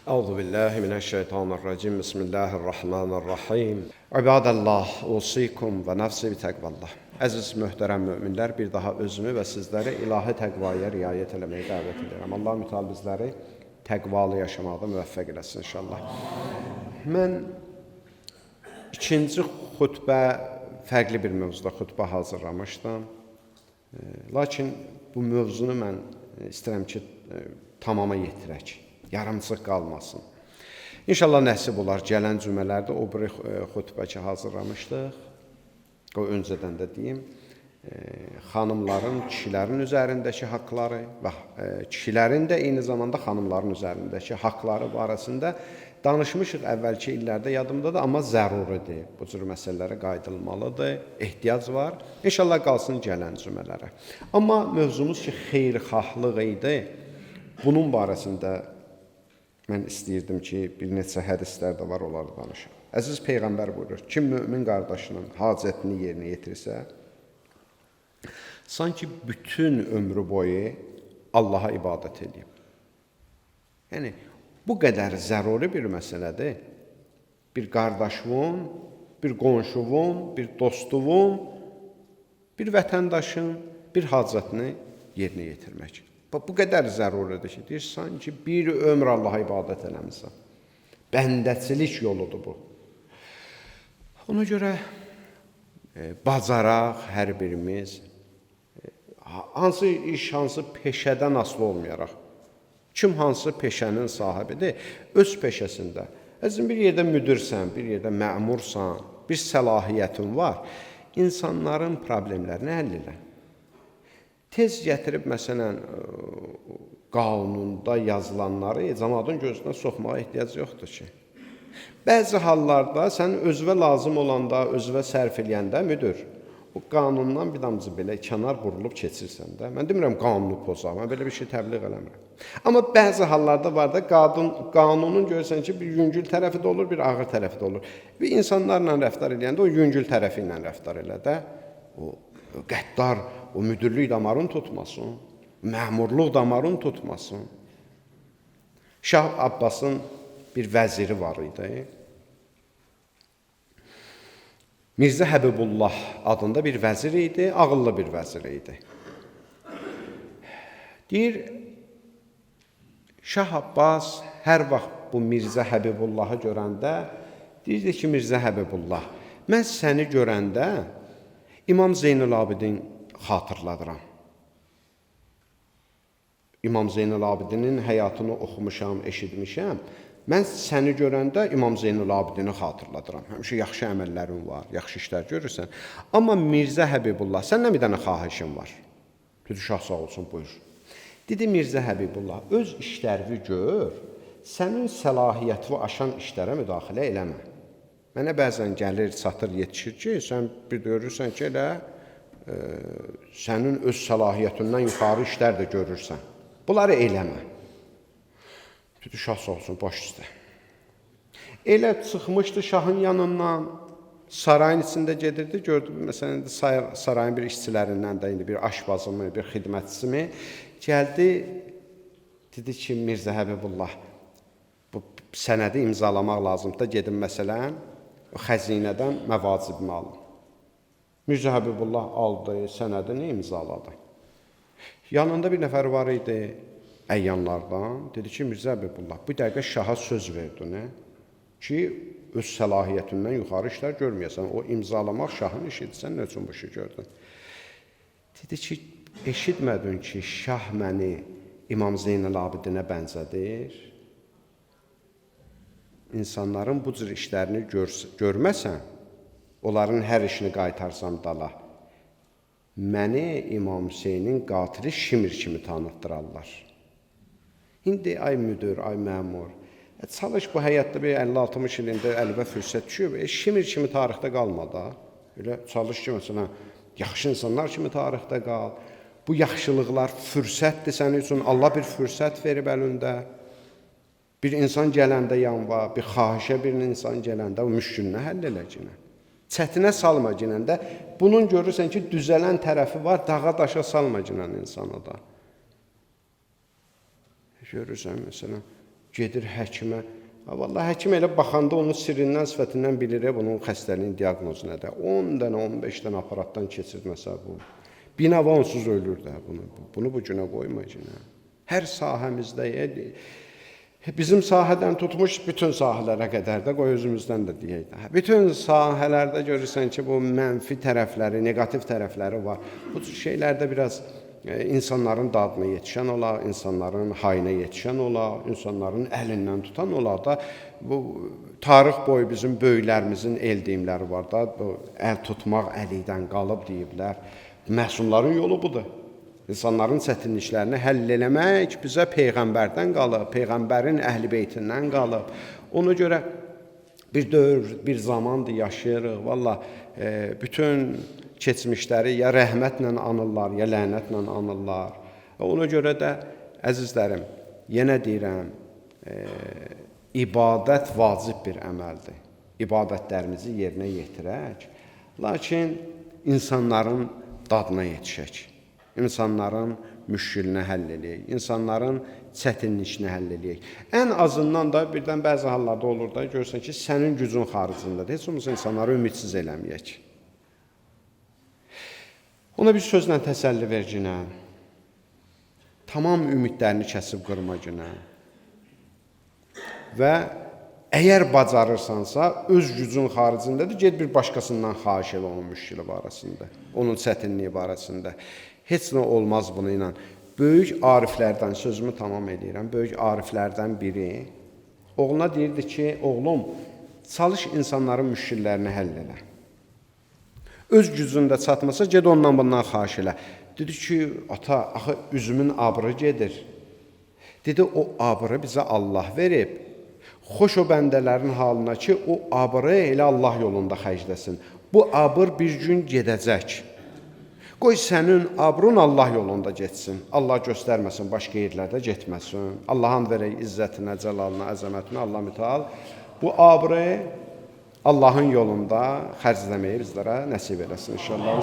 Euzu billahi mineşşeytanirracim. Bismillahirrahmanirrahim. İbadallah, usikum və nəfsi bi təqvallah. Əziz möhtərəm möminlər, bir daha özümü və sizləri ilahi təqvaya riayət eləməyə dəvət edirəm. Allah mütəal bizləri təqvalı yaşamaqda müvəffəq eləsin inşallah. Mən ikinci xutbə, fərqli bir mövzuda xutbə hazırlamışdım. Lakin bu mövzunu mən istəyirəm ki, tamama yetirək. Yarımçıq qalmasın. İnşallah nəsib olar. Gələn cümələrdə o bir xutbə ki, hazırlamışdıq. O öncədən də deyim. Xanımların, kişilərin üzərindəki haqları və kişilərin də eyni zamanda xanımların üzərindəki haqları barəsində danışmışıq əvvəlki illərdə, yadımdadır, amma zəruridir. Bu cür məsələlərə qayıdılmalıdır, ehtiyac var. İnşallah qalsın gələn cümələrə. Amma mövzumuz ki, xeyirxahlıq idi. Bunun barəsində mən istəyirdim ki, bir neçə hədislər də var, onları danışım. Əziz Peyğəmbər buyurur, kim mümin qardaşının hacətini yerinə yetirsə, sanki bütün ömrü boyu Allaha ibadət edib. Yəni, bu qədər zəruri bir məsələdir. Bir qardaşımın, bir qonşuvun, bir dostuvun, bir vətəndaşın bir hacətini yerinə yetirmək. Bu qədər zəruridir ki, deyir, sanki bir ömür Allaha ibadət eləmişsən. Bəndəçilik yoludur bu. Ona görə bacaraq hər birimiz, hansı iş, hansı peşədən asılı olmayaraq, kim hansı peşənin sahibidir, öz peşəsində. Əzim bir yerdə müdirsən, bir yerdə məmursan, bir səlahiyyətin var, insanların problemlərini həll elə. Tez gətirib, məsələn, qanunda yazılanları cəmaatın gözünə soxmağa ehtiyac yoxdur ki. Bəzi hallarda sən özünə lazım olanda, özünə sərf eləyəndə müdür, o qanundan bir damcı belə kənar vurulub keçirsən də. Mən demirəm qanunu pozaq, mən belə bir şey təbliğ eləmirəm. Amma bəzi hallarda var da, qanunun görürsən ki, bir yüngül tərəfi də olur, bir ağır tərəfi də olur. Bir insanlarla rəftar eləyəndə o yüngül tərəfi ilə rəftar elə də, o qəddar, o müdürlük damarını tutmasın, məmurluq damarını tutmasın. Şah Abbasın bir vəziri var idi. Mirzə Həbibullah adında bir vəzir idi, ağıllı bir vəzir idi. Deyir, Şah Abbas hər vaxt bu Mirzə Həbibullahı görəndə, deyirdi ki, Mirzə Həbibullah, mən səni görəndə İmam Zeynul Abidin xatırladıram. İmam Zeynul Abidinin həyatını oxumuşam, eşitmişəm. Mən səni görəndə İmam Zeynul Abidini xatırladıram. Həmişə yaxşı əməllərin var, yaxşı işlər görürsən. Amma Mirzə Həbibullah, səndən bir dənə xahişim var. Dedi, şah sağ olsun, buyur. Dedi, Mirzə Həbibullah, öz işlərini gör, sənin səlahiyyətini aşan işlərə müdaxilə eləmə. Mənə bəzən gəlir, çatır, yetişir ki, sən bir görürsən ki, elə sənin öz səlahiyyətindən yuxarı işlər də görürsən. Bunları eləmə. Dedi, şah sağ olsun, baş üstə. Elə çıxmışdı şahın yanından, sarayın içində gedirdi, gördü, məsələn, sarayın bir işçilərindən də indi bir aşbazımı, bir xidmətçisimi gəldi, dedi ki, Mirzə Həbibullah, bu sənədi imzalamaq lazımdır, gedim məsələn, xəzinədən məvacibimi alın. Mirzə Həbibullah aldı, sənədini imzaladı. Yanında bir nəfər var idi, əyyanlardan, dedi ki, Mirzə Həbibullah, bu dəqiqə şaha söz verdin, ki, öz səlahiyyətindən yuxarı işlər görməyəsən, o imzalamaq şahın işidir, sən nə üçün bu işi gördün? Dedi ki, eşitmədin ki, şah məni İmam Zeynul Abidinə bənzədir. İnsanların bu cür işlərini görməsən, onların hər işini qaytarsam dala. Məni İmam Hüseynin qatili Şimr kimi tanıtdırarlar. İndi ay müdür, ay məmur, çalış bu həyatda bir 50-60 ilində əlbə fürsət düşüb, Şimr kimi tarixdə qalmadı. Elə çalış ki, məsələn, yaxşı insanlar kimi tarixdə qal. Bu yaxşılıqlar fürsətdir sənin üçün, Allah bir fürsət verib əlində. Bir insan gələndə yanva, bir xahişə bir insan gələndə o müşkülünə həll eləcəklə. Çətinə salma cinəndə, bunun görürsən ki, düzələn tərəfi var, dağa daşa salma cinən insana da. Görürsən, məsələn, gedir həkimə. Vallahi həkim elə baxanda onun sirrindən, sifətindən bilir bunun xəstəliyin diaqnozu nədir. 10 dənə, 15 dənə aparatdan keçirməsə bu. Binava onsuz ölür də bunu. Bunu bu günə qoymayacaq. Hər sahəmizdə bizim sahədən tutmuş bütün sahələrə qədər də qoy özümüzdən də deyək. Bütün sahələrdə görürsən ki, bu mənfi tərəfləri, neqativ tərəfləri var. Bu şeylərdə biraz insanların dadına yetişən ola, insanların hayına yetişən ola, insanların əlindən tutan ola da bu tarix boyu bizim böyüklərimizin el deyimləri var da, bu əl tutmaq əlikdən qalıb deyiblər. Məsumların yolu budur. İnsanların çətinliklərini həll eləmək bizə Peyğəmbərdən qalıb, Peyğəmbərin əhl-i-beytindən qalıb. Ona görə bir dövr, bir zamandır yaşayırıq. Valla bütün keçmişləri ya rəhmətlə anırlar, ya lənətlə anırlar. Ona görə də, əzizlərim, yenə deyirəm, ibadət vacib bir əməldir. İbadətlərimizi yerinə yetirək, lakin insanların dadına yetişək. İnsanların müşkülünü həll eləyək, insanların çətinlikini həll eləyək. Ən azından da birdən bəzi hallarda olur da, görürsən ki, sənin gücün xaricindədir. Heç olmasa insanları ümidsiz eləməyək. Ona bir sözlə təsəlli vercinə, tamam ümidlərini kəsib qırmacına və əgər bacarırsansa, öz gücün xaricindədir, ged bir başqasından xahiş elə onun müşkili barəsində, onun çətinliyi barəsində. Heç nə olmaz bunu ilə. Böyük ariflərdən, sözümü tamam edirəm, böyük ariflərdən biri oğluna deyirdi ki, oğlum, çalış insanların müşkillərini həll elə. Öz gücündə çatmasa, ged ondan bundan xahiş elə. Dedi ki, ata, axı üzümün abrı gedir. Dedi, o abrı bizə Allah verib. Xoş o bəndələrin halına ki, o abrı elə Allah yolunda xərcləsin. Bu abr bir gün gedəcək. Qoy sənin abrun Allah yolunda getsin. Allah göstərməsin, başqa yerlərdə getməsin. Allahın verək izzətinə, cəlalına, əzəmətinə, Allah mütəal. Bu abrı Allahın yolunda xərcləməyi bizlərə nəsib eləsin inşallah.